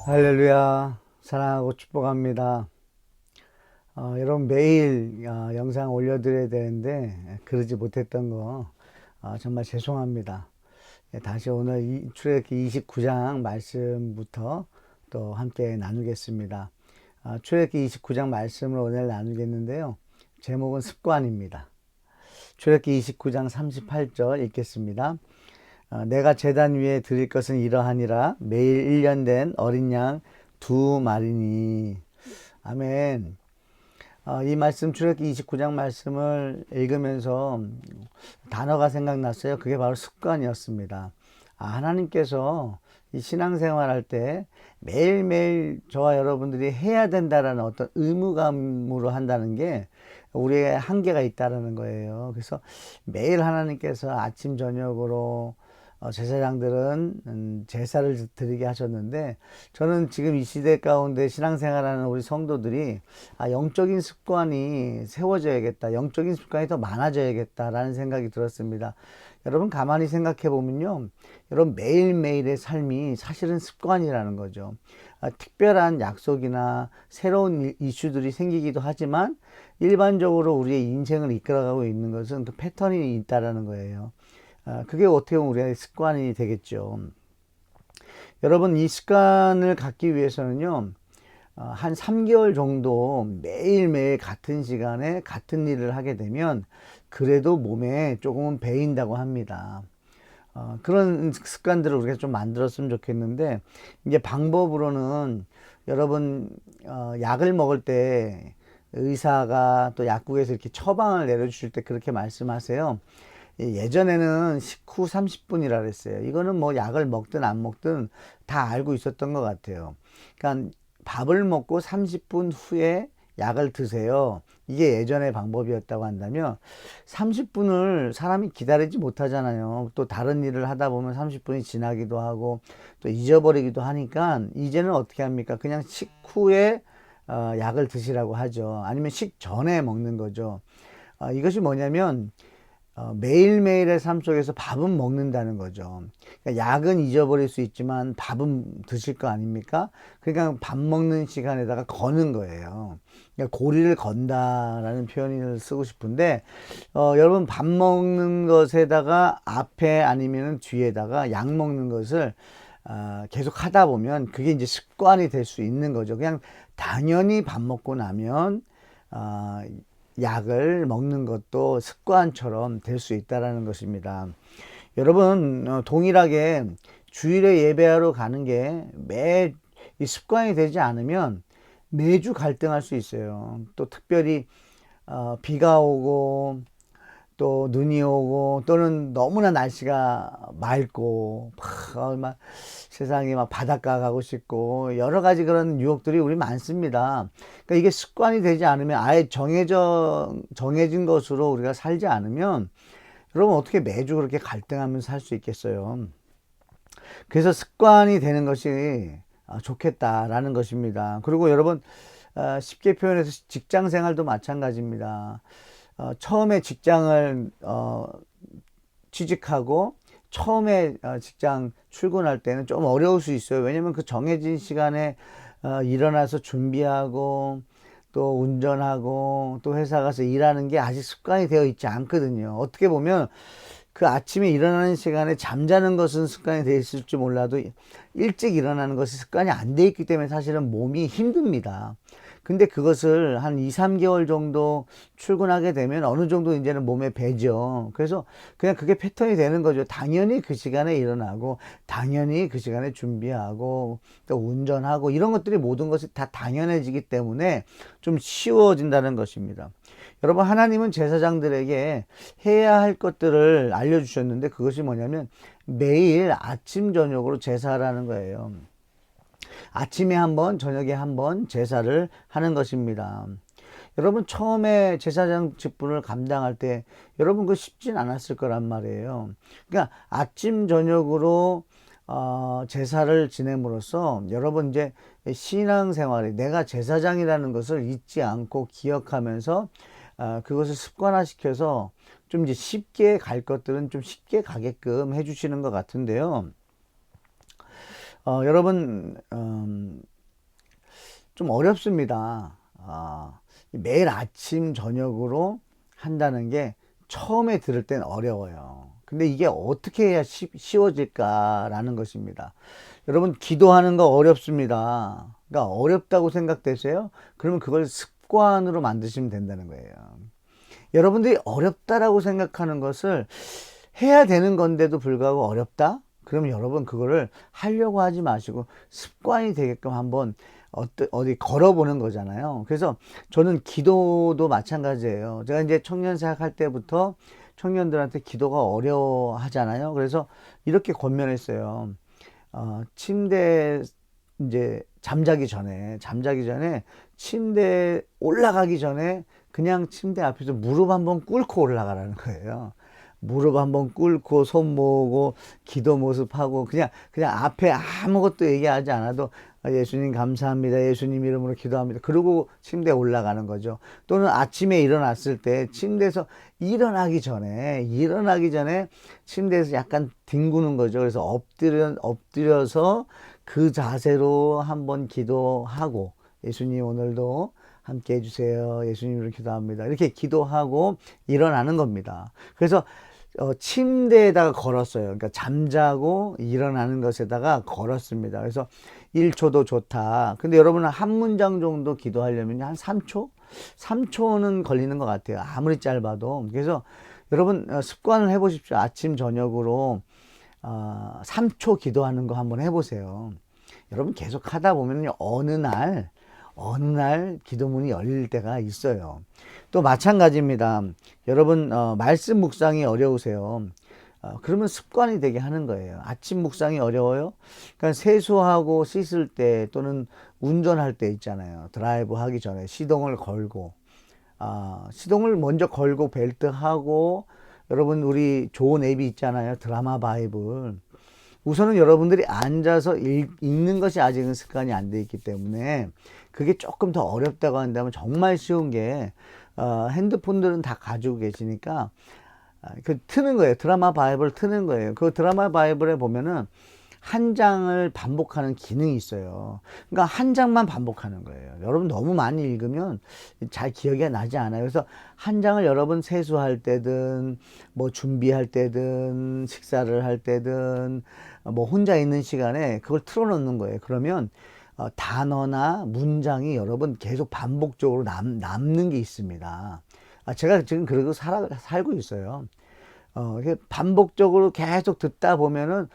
할렐루야. 사랑하고 축복합니다. 여러분 매일 영상 올려드려야 되는데 그러지 못했던 거 정말 죄송합니다. 다시 오늘 출애굽기 29장 말씀부터 또 함께 나누겠습니다. 출애굽기 29장 말씀을 오늘 나누겠는데요. 제목은 습관입니다. 출애굽기 29장 38절 읽겠습니다. 내가 제단 위에 드릴 것은 이러하니라. 매일 1년 된 어린 양 2마리니. 아멘. 이 말씀 출애굽기 29장 말씀을 읽으면서 단어가 생각났어요. 그게 바로 습관이었습니다. 하나님께서 이 신앙생활 할 때 매일매일 저와 여러분들이 해야 된다라는 어떤 의무감으로 한다는 게 우리의 한계가 있다라는 거예요. 그래서 매일 하나님께서 아침 저녁으로 제사장들은 제사를 드리게 하셨는데, 저는 지금 이 시대 가운데 신앙생활하는 우리 성도들이 영적인 습관이 세워져야겠다, 영적인 습관이 더 많아져야겠다라는 생각이 들었습니다. 여러분 가만히 생각해 보면요, 여러분 매일매일의 삶이 사실은 습관이라는 거죠. 특별한 약속이나 새로운 이슈들이 생기기도 하지만 일반적으로 우리의 인생을 이끌어가고 있는 것은 그 패턴이 있다라는 거예요. 그게 어떻게 보면 우리의 습관이 되겠죠. 여러분, 이 습관을 갖기 위해서는요, 한 3개월 정도 매일매일 같은 시간에 같은 일을 하게 되면 그래도 몸에 조금은 배인다고 합니다. 그런 습관들을 우리가 좀 만들었으면 좋겠는데, 이제 방법으로는 여러분, 약을 먹을 때 의사가 또 약국에서 이렇게 처방을 내려주실 때 그렇게 말씀하세요. 예전에는 식후 30분이라 그랬어요. 이거는 뭐 약을 먹든 안 먹든 다 알고 있었던 것 같아요. 그러니까 밥을 먹고 30분 후에 약을 드세요. 이게 예전의 방법이었다고 한다면 30분을 사람이 기다리지 못하잖아요. 또 다른 일을 하다 보면 30분이 지나기도 하고 또 잊어버리기도 하니까 이제는 어떻게 합니까? 그냥 식후에 약을 드시라고 하죠. 아니면 식전에 먹는 거죠. 이것이 뭐냐면 매일매일의 삶 속에서 밥은 먹는다는 거죠. 그러니까 약은 잊어버릴 수 있지만 밥은 드실 거 아닙니까? 그러니까 밥 먹는 시간에다가 거는 거예요. 그러니까 고리를 건다라는 표현을 쓰고 싶은데, 여러분 밥 먹는 것에다가 앞에 아니면 뒤에다가 약 먹는 것을 계속 하다 보면 그게 이제 습관이 될 수 있는 거죠. 그냥 당연히 밥 먹고 나면 약을 먹는 것도 습관처럼 될 수 있다는 것입니다. 여러분, 동일하게 주일에 예배하러 가는 게 이 습관이 되지 않으면 매주 갈등할 수 있어요. 또 특별히 비가 오고 또 눈이 오고 또는 너무나 날씨가 맑고 막 세상에 막 바닷가 가고 싶고 여러 가지 그런 유혹들이 우리 많습니다. 그러니까 이게 습관이 되지 않으면 아예 정해진 것으로 우리가 살지 않으면 여러분 어떻게 매주 그렇게 갈등하면서 살 수 있겠어요. 그래서 습관이 되는 것이 좋겠다라는 것입니다. 그리고 여러분 쉽게 표현해서 직장 생활도 마찬가지입니다. 처음에 직장을 취직하고 처음에 직장 출근할 때는 좀 어려울 수 있어요. 왜냐면 그 정해진 시간에 일어나서 준비하고 또 운전하고 또 회사 가서 일하는 게 아직 습관이 되어 있지 않거든요. 어떻게 보면 그 아침에 일어나는 시간에 잠자는 것은 습관이 되어 있을지 몰라도 일찍 일어나는 것이 습관이 안 돼 있기 때문에 사실은 몸이 힘듭니다. 근데 그것을 한 2, 3개월 정도 출근하게 되면 어느 정도 이제는 몸에 배죠. 그래서 그냥 그게 패턴이 되는 거죠. 당연히 그 시간에 일어나고, 당연히 그 시간에 준비하고, 또 운전하고, 이런 것들이 모든 것이 다 당연해지기 때문에 좀 쉬워진다는 것입니다. 여러분, 하나님은 제사장들에게 해야 할 것들을 알려주셨는데 그것이 뭐냐면 매일 아침, 저녁으로 제사하라는 거예요. 아침에 한 번, 저녁에 한 번 제사를 하는 것입니다. 여러분 처음에 제사장 직분을 감당할 때 여러분 그 쉽진 않았을 거란 말이에요. 그러니까 아침 저녁으로 제사를 지냄으로써 여러분 이제 신앙생활에 내가 제사장이라는 것을 잊지 않고 기억하면서 그것을 습관화시켜서 좀 이제 쉽게 갈 것들은 좀 쉽게 가게끔 해주시는 것 같은데요. 여러분, 좀 어렵습니다. 매일 아침, 저녁으로 한다는 게 처음에 들을 땐 어려워요. 근데 이게 어떻게 해야 쉬워질까라는 것입니다. 여러분, 기도하는 거 어렵습니다. 그러니까 어렵다고 생각되세요? 그러면 그걸 습관으로 만드시면 된다는 거예요. 여러분들이 어렵다라고 생각하는 것을 해야 되는 건데도 불구하고 어렵다? 그러면 여러분 그거를 하려고 하지 마시고 습관이 되게끔 한번 어디 걸어보는 거잖아요. 그래서 저는 기도도 마찬가지예요. 제가 이제 청년 사역할 때부터 청년들한테 기도가 어려워 하잖아요. 그래서 이렇게 권면했어요. 침대 이제 잠자기 전에 침대 올라가기 전에 그냥 침대 앞에서 무릎 한번 꿇고 올라가라는 거예요. 무릎 한번 꿇고 손 모으고 기도 모습하고 그냥 앞에 아무것도 얘기하지 않아도 예수님 감사합니다. 예수님 이름으로 기도합니다. 그러고 침대에 올라가는 거죠. 또는 아침에 일어났을 때 침대에서 일어나기 전에 침대에서 약간 뒹구는 거죠. 그래서 엎드려서 그 자세로 한번 기도하고 예수님 오늘도 함께 해주세요. 예수님으로 기도합니다. 이렇게 기도하고 일어나는 겁니다. 그래서 침대에다가 걸었어요. 그러니까 잠자고 일어나는 것에다가 걸었습니다. 그래서 1초도 좋다. 근데 여러분은 한 문장 정도 기도하려면 한 3초? 3초는 걸리는 것 같아요. 아무리 짧아도. 그래서 여러분 습관을 해보십시오. 아침, 저녁으로 3초 기도하는 거 한번 해보세요. 여러분 계속 하다 보면 어느 날 기도문이 열릴 때가 있어요. 또 마찬가지입니다. 여러분 말씀 묵상이 어려우세요. 그러면 습관이 되게 하는 거예요. 아침 묵상이 어려워요? 그러니까 세수하고 씻을 때 또는 운전할 때 있잖아요. 드라이브 하기 전에 시동을 걸고 시동을 먼저 걸고 벨트하고 여러분 우리 좋은 앱이 있잖아요. 드라마 바이블. 우선은 여러분들이 앉아서 읽는 것이 아직은 습관이 안 돼 있기 때문에 그게 조금 더 어렵다고 한다면 정말 쉬운 게 핸드폰들은 다 가지고 계시니까 그 트는 거예요. 드라마 바이블 트는 거예요. 그 드라마 바이블에 보면은 한 장을 반복하는 기능이 있어요. 그러니까 한 장만 반복하는 거예요. 여러분 너무 많이 읽으면 잘 기억이 나지 않아요. 그래서 한 장을 여러분 세수할 때든 뭐 준비할 때든 식사를 할 때든 뭐 혼자 있는 시간에 그걸 틀어놓는 거예요. 그러면 단어나 문장이 여러분 계속 반복적으로 남는 게 있습니다. 제가 지금 그러고 살고 있어요. 반복적으로 계속 듣다 보면은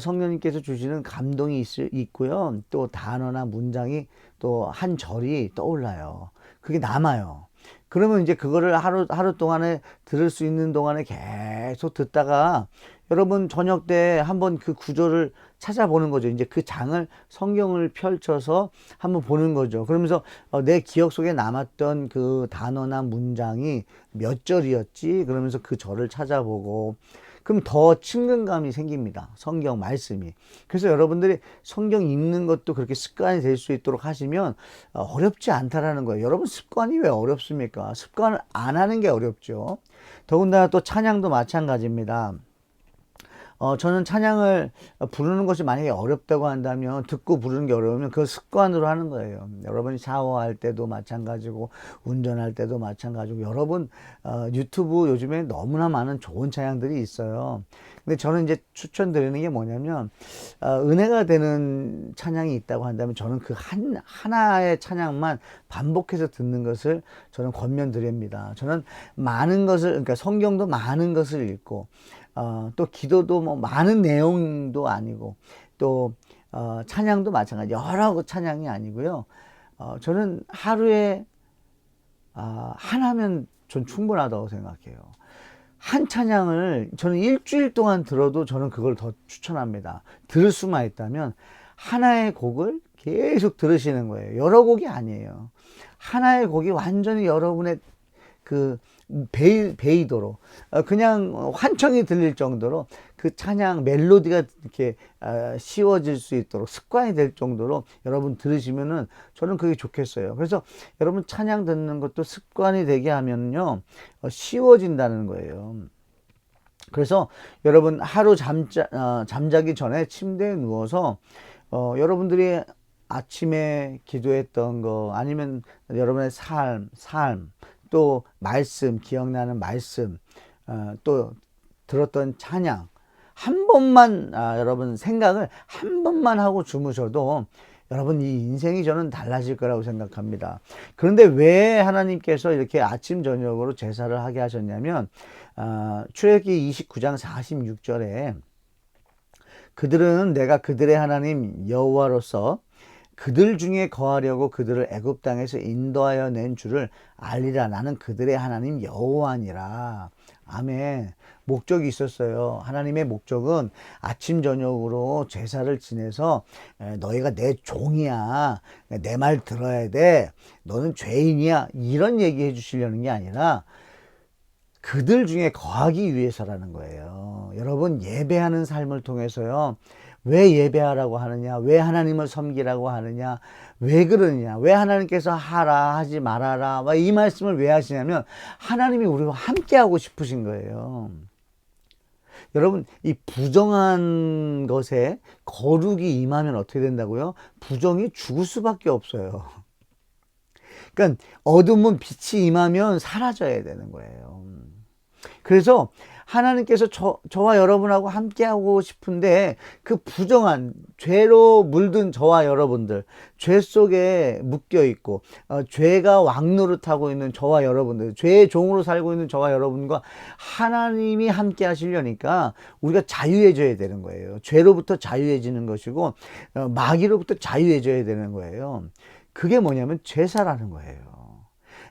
성령님께서 주시는 감동이 있고요. 또 단어나 문장이 또 한 절이 떠올라요. 그게 남아요. 그러면 이제 그거를 하루 동안에 들을 수 있는 동안에 계속 듣다가 여러분 저녁 때 한번 그 구절을 찾아보는 거죠. 이제 그 장을 성경을 펼쳐서 한번 보는 거죠. 그러면서 내 기억 속에 남았던 그 단어나 문장이 몇 절이었지? 그러면서 그 절을 찾아보고 그럼 더 친근감이 생깁니다. 성경 말씀이. 그래서 여러분들이 성경 읽는 것도 그렇게 습관이 될 수 있도록 하시면 어렵지 않다라는 거예요. 여러분 습관이 왜 어렵습니까? 습관을 안 하는 게 어렵죠. 더군다나 또 찬양도 마찬가지입니다. 저는 찬양을 부르는 것이 만약에 어렵다고 한다면 듣고 부르는 게 어려우면 그 습관으로 하는 거예요. 여러분이 샤워할 때도 마찬가지고 운전할 때도 마찬가지고 여러분 유튜브 요즘에 너무나 많은 좋은 찬양들이 있어요. 근데 저는 이제 추천드리는 게 뭐냐면 은혜가 되는 찬양이 있다고 한다면 저는 그 하나의 찬양만 반복해서 듣는 것을 저는 권면드립니다. 저는 많은 것을 그러니까 성경도 많은 것을 읽고 또 기도도 뭐 많은 내용도 아니고 또 찬양도 마찬가지 여러 찬양이 아니고요. 저는 하루에 하나면 전 충분하다고 생각해요. 한 찬양을 저는 일주일 동안 들어도 저는 그걸 더 추천합니다. 들을 수만 있다면 하나의 곡을 계속 들으시는 거예요. 여러 곡이 아니에요. 하나의 곡이 완전히 여러분의 그 베이도록 그냥 환청이 들릴 정도로 그 찬양 멜로디가 이렇게 쉬워질 수 있도록 습관이 될 정도로 여러분 들으시면은 저는 그게 좋겠어요. 그래서 여러분 찬양 듣는 것도 습관이 되게 하면요 쉬워진다는 거예요. 그래서 여러분 하루 잠자기 전에 침대에 누워서 여러분들이 아침에 기도했던 거, 아니면 여러분의 삶, 또 말씀, 기억나는 말씀, 또 들었던 찬양, 한 번만, 여러분 생각을 한 번만 하고 주무셔도 여러분 이 인생이 저는 달라질 거라고 생각합니다. 그런데 왜 하나님께서 이렇게 아침 저녁으로 제사를 하게 하셨냐면, 출애굽기 29장 46절에 그들은 내가 그들의 하나님 여호와로서 그들 중에 거하려고 그들을 애굽 땅에서 인도하여 낸 줄을 알리라. 나는 그들의 하나님 여호와니라. 아멘. 목적이 있었어요. 하나님의 목적은 아침 저녁으로 제사를 지내서 너희가 내 종이야, 내 말 들어야 돼, 너는 죄인이야, 이런 얘기해 주시려는 게 아니라 그들 중에 거하기 위해서라는 거예요. 여러분, 예배하는 삶을 통해서요, 왜 예배하라고 하느냐, 왜 하나님을 섬기라고 하느냐, 왜 그러느냐, 왜 하나님께서 하라 하지 말아라, 이 말씀을 왜 하시냐면 하나님이 우리와 함께 하고 싶으신 거예요. 여러분, 이 부정한 것에 거룩이 임하면 어떻게 된다고요? 부정이 죽을 수밖에 없어요. 그러니까 어둠은 빛이 임하면 사라져야 되는 거예요. 그래서 하나님께서 저와 여러분하고 함께하고 싶은데, 그 부정한 죄로 물든 저와 여러분들, 죄 속에 묶여 있고 죄가 왕노릇하고 있는 저와 여러분들, 죄의 종으로 살고 있는 저와 여러분과 하나님이 함께 하시려니까 우리가 자유해져야 되는 거예요. 죄로부터 자유해지는 것이고 마귀로부터 자유해져야 되는 거예요. 그게 뭐냐면 제사라는 거예요.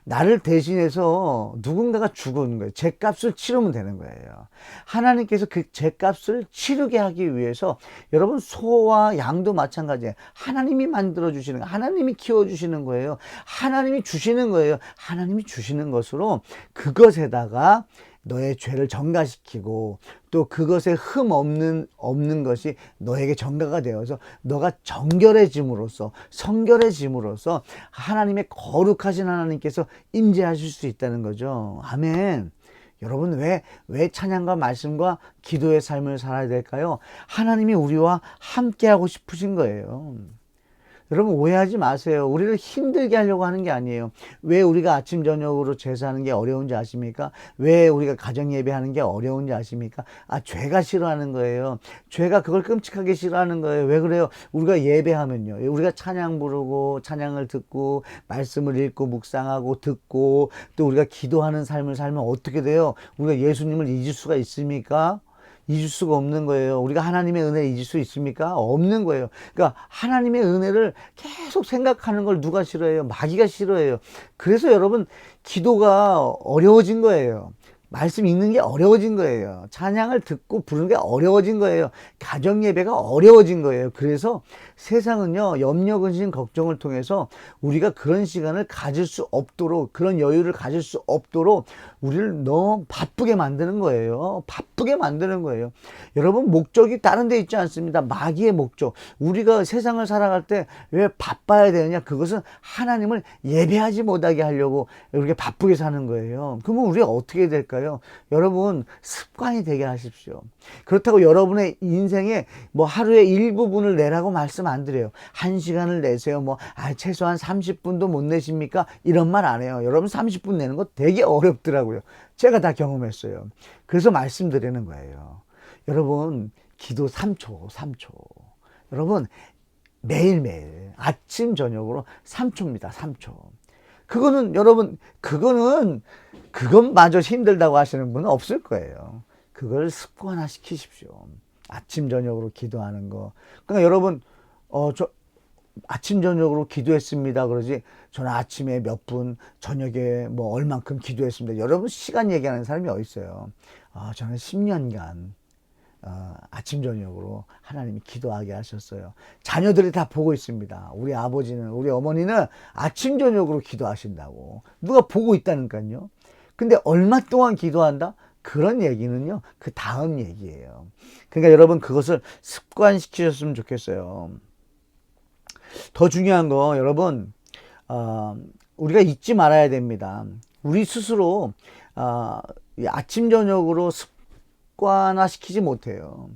나를 대신해서 누군가가 죽은 거예요. 죄값을 치르면 되는 거예요. 하나님께서 그 죄값을 치르게 하기 위해서, 여러분, 소와 양도 마찬가지예요. 하나님이 만들어주시는 거예요. 하나님이 키워주시는 거예요. 하나님이 주시는 거예요. 하나님이 주시는 것으로 그것에다가 너의 죄를 전가시키고, 또 그것에 흠 없는 것이 너에게 전가가 되어서 너가 정결해짐으로써, 성결해짐으로써 하나님의 거룩하신 하나님께서 임재하실 수 있다는 거죠. 아멘. 여러분, 왜 찬양과 말씀과 기도의 삶을 살아야 될까요? 하나님이 우리와 함께하고 싶으신 거예요. 여러분, 오해하지 마세요. 우리를 힘들게 하려고 하는 게 아니에요. 왜 우리가 아침 저녁으로 제사하는 게 어려운지 아십니까? 왜 우리가 가정 예배하는 게 어려운지 아십니까? 죄가 싫어하는 거예요. 죄가 그걸 끔찍하게 싫어하는 거예요. 왜 그래요? 우리가 예배하면요, 우리가 찬양 부르고 찬양을 듣고 말씀을 읽고 묵상하고 듣고 또 우리가 기도하는 삶을 살면 어떻게 돼요? 우리가 예수님을 잊을 수가 있습니까? 잊을 수가 없는 거예요. 우리가 하나님의 은혜를 잊을 수 있습니까? 없는 거예요. 그러니까 하나님의 은혜를 계속 생각하는 걸 누가 싫어해요? 마귀가 싫어해요. 그래서 여러분, 기도가 어려워진 거예요. 말씀 읽는 게 어려워진 거예요. 찬양을 듣고 부르는 게 어려워진 거예요. 가정 예배가 어려워진 거예요. 그래서 세상은요, 염려, 근심, 걱정을 통해서 우리가 그런 시간을 가질 수 없도록, 그런 여유를 가질 수 없도록 우리를 너무 바쁘게 만드는 거예요. 바쁘게 만드는 거예요. 여러분, 목적이 다른 데 있지 않습니다. 마귀의 목적. 우리가 세상을 살아갈 때 왜 바빠야 되느냐? 그것은 하나님을 예배하지 못하게 하려고 이렇게 바쁘게 사는 거예요. 그러면 우리가 어떻게 될까요? 여러분, 습관이 되게 하십시오. 그렇다고 여러분의 인생에 하루의 일부분을 내라고 말씀 안 드려요. 1시간을 내세요. 최소한 30분도 못 내십니까? 이런 말 안 해요. 여러분, 30분 내는 거 되게 어렵더라고요. 제가 다 경험했어요. 그래서 말씀드리는 거예요. 여러분, 기도 3초. 여러분, 매일매일 아침 저녁으로 3초입니다. 3초. 그거는 여러분, 그것마저 힘들다고 하시는 분은 없을 거예요. 그걸 습관화 시키십시오. 아침 저녁으로 기도하는 거. 그러니까 여러분, 저 아침 저녁으로 기도했습니다 그러지, 저는 아침에 몇 분, 저녁에 얼만큼 기도했습니다. 여러분, 시간 얘기하는 사람이 어디 있어요? 저는 10년간 아침 저녁으로 하나님이 기도하게 하셨어요. 자녀들이 다 보고 있습니다. 우리 아버지는, 우리 어머니는 아침 저녁으로 기도하신다고 누가 보고 있다니까요. 근데 얼마 동안 기도한다? 그런 얘기는요, 그 다음 얘기예요. 그러니까 여러분, 그것을 습관시키셨으면 좋겠어요. 더 중요한 거, 여러분, 우리가 잊지 말아야 됩니다. 우리 스스로 아침 저녁으로 습관화 시키지 못해요.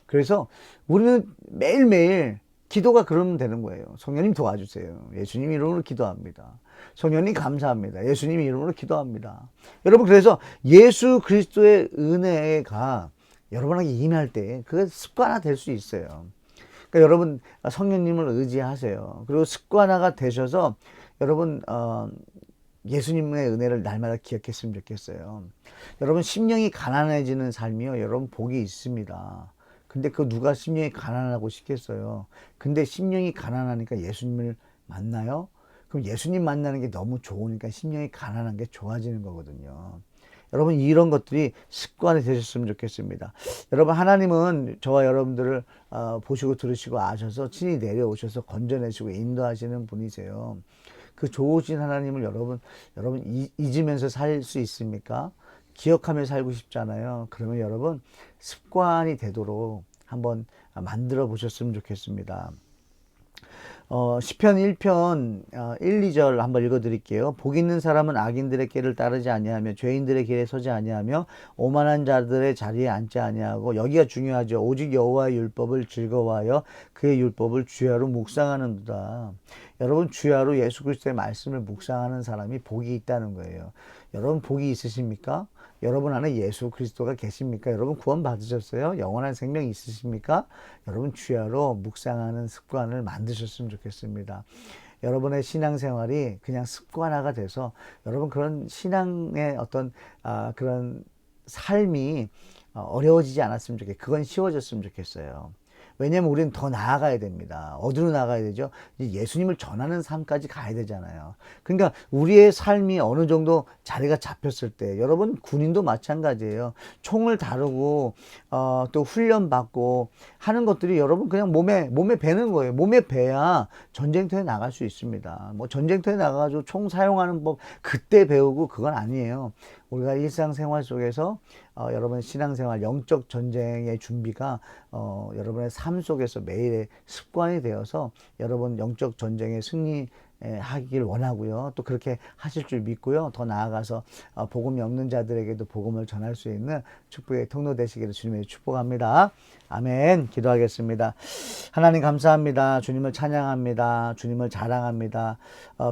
그래서 우리는 매일매일 기도가 그러면 되는 거예요. 성령님 도와주세요. 예수님 이름으로 기도합니다. 성령님 감사합니다. 예수님 이름으로 기도합니다. 여러분, 그래서 예수 그리스도의 은혜가 여러분에게 임할 때 그게 습관화 될 수 있어요. 그러니까 여러분 성령님을 의지하세요. 그리고 습관화가 되셔서 여러분 예수님의 은혜를 날마다 기억했으면 좋겠어요. 여러분 심령이 가난해지는 삶이요, 여러분 복이 있습니다. 근데 그 누가 심령이 가난하고 싶겠어요. 근데 심령이 가난하니까 예수님을 만나요? 그럼 예수님 만나는 게 너무 좋으니까 심령이 가난한 게 좋아지는 거거든요. 여러분 이런 것들이 습관이 되셨으면 좋겠습니다. 여러분 하나님은 저와 여러분들을 보시고 들으시고 아셔서 친히 내려오셔서 건져내시고 인도하시는 분이세요. 그 좋으신 하나님을 여러분 잊으면서 살 수 있습니까? 기억하며 살고 싶잖아요. 그러면 여러분 습관이 되도록 한번 만들어 보셨으면 좋겠습니다. 시편 1편 1, 2절 한번 읽어 드릴게요. 복 있는 사람은 악인들의 길을 따르지 아니하며 죄인들의 길에 서지 아니하며 오만한 자들의 자리에 앉지 아니하고, 여기가 중요하죠. 오직 여호와의 율법을 즐거워하여 그의 율법을 주야로 묵상하는도다. 여러분 주야로 예수 그리스도의 말씀을 묵상하는 사람이 복이 있다는 거예요. 여러분 복이 있으십니까? 여러분 안에 예수 그리스도가 계십니까? 여러분 구원 받으셨어요? 영원한 생명 있으십니까? 여러분 주야로 묵상하는 습관을 만드셨으면 좋겠습니다. 여러분의 신앙생활이 그냥 습관화가 돼서 여러분 그런 신앙의 어떤 그런 삶이 어려워지지 않았으면 좋겠어요. 그건 쉬워졌으면 좋겠어요. 왜냐하면 우리는 더 나아가야 됩니다. 어디로 나가야 되죠? 예수님을 전하는 삶까지 가야 되잖아요. 그러니까 우리의 삶이 어느 정도 자리가 잡혔을 때, 여러분 군인도 마찬가지예요. 총을 다루고 또 훈련받고 하는 것들이 여러분 그냥 몸에 배는 거예요. 몸에 배야 전쟁터에 나갈 수 있습니다. 뭐 전쟁터에 나가가지고 총 사용하는 법 그때 배우고 그건 아니에요. 우리가 일상생활 속에서 여러분의 신앙생활, 영적 전쟁의 준비가 여러분의 삶 속에서 매일의 습관이 되어서 여러분 영적 전쟁에 승리하길 원하고요. 또 그렇게 하실 줄 믿고요. 더 나아가서 복음이 없는 자들에게도 복음을 전할 수 있는 축복의 통로 되시기를 주님의 축복합니다. 아멘. 기도하겠습니다. 하나님 감사합니다. 주님을 찬양합니다. 주님을 자랑합니다.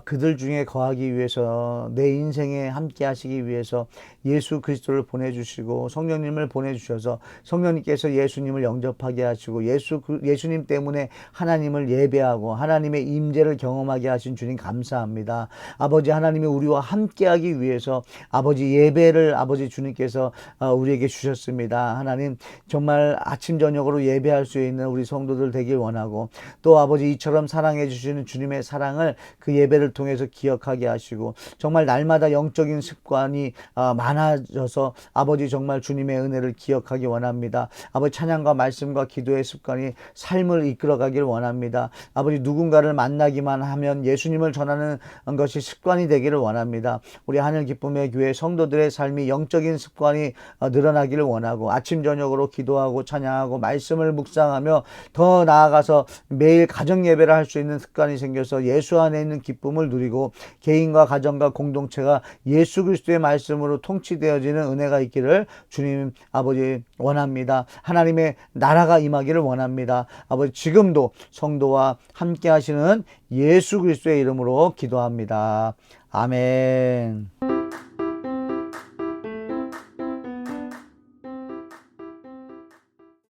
그들 중에 거하기 위해서, 내 인생에 함께 하시기 위해서 예수 그리스도를 보내주시고 성령님을 보내주셔서 성령님께서 예수님을 영접하게 하시고 예수님 때문에 하나님을 예배하고 하나님의 임재를 경험하게 하신 주님 감사합니다. 아버지 하나님이 우리와 함께하기 위해서 아버지 예배를 아버지 주님께서 우리에게 주셨습니다. 하나님 정말 아침 저녁으로 예배할 수 있는 우리 성도들 되길 원하고, 또 아버지 이처럼 사랑해 주시는 주님의 사랑을 그 예배를 통해서 기억하게 하시고, 정말 날마다 영적인 습관이 많아져서 아버지 정말 주님의 은혜를 기억하기 원합니다. 아버지 찬양과 말씀과 기도의 습관이 삶을 이끌어가길 원합니다. 아버지 누군가를 만나기만 하면 예수님을 전하는 것이 습관이 되기를 원합니다. 우리 하늘 기쁨의 교회 성도들의 삶이 영적인 습관이 늘어나기를 원하고, 아침 저녁으로 기도하고 찬양하고 말씀을 묵상하며 더 나아가서 매일 가정 예배를 할 수 있는 습관이 생겨서 예수 안에 있는 기쁨을 누리고 개인과 가정과 공동체가 예수 그리스도의 말씀으로 통치되어지는 은혜가 있기를 주님 아버지 원합니다. 하나님의 나라가 임하기를 원합니다. 아버지 지금도 성도와 함께 하시는 예수 그리스도의 이름으로 기도합니다. 아멘.